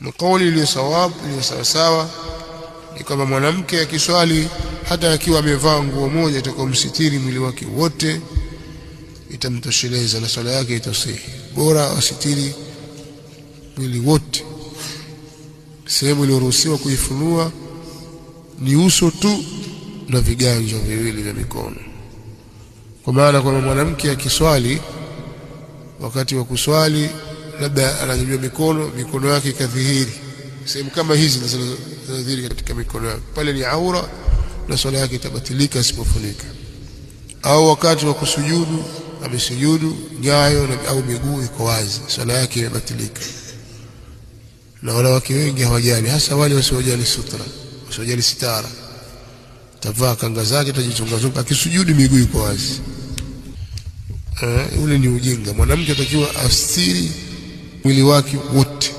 na kauli ile sawabu ile sawa ni kama mwanamke akiswali hata akiwa amevaa nguo moja itakomsitiri mwili wake wote itamtosheleza na swala yake itasihi. Bora asitiri mwili wote. Sehemu iliyoruhusiwa kuifunua ni uso tu na viganja viwili vya mikono. Kwa maana kwa mwanamke akiswali, wakati wa kuswali labda ananyanyua mikono yake ikadhihiri, sehemu kama hizi zinadhihiri katika mikono yake, pale ni aura na swala yake itabatilika isipofunika. Au wakati wa kusujudu amesujudu, nyayo au miguu iko wazi, swala yake imebatilika. Na wanawake wengi hawajali, hasa wale wasiojali sutra, wasiojali sitara. Tavaa kanga zake, tajichunga akisujudu miguu iko wazi. Ule ni ujinga. Mwanamke atakiwa astiri mwili wake wote.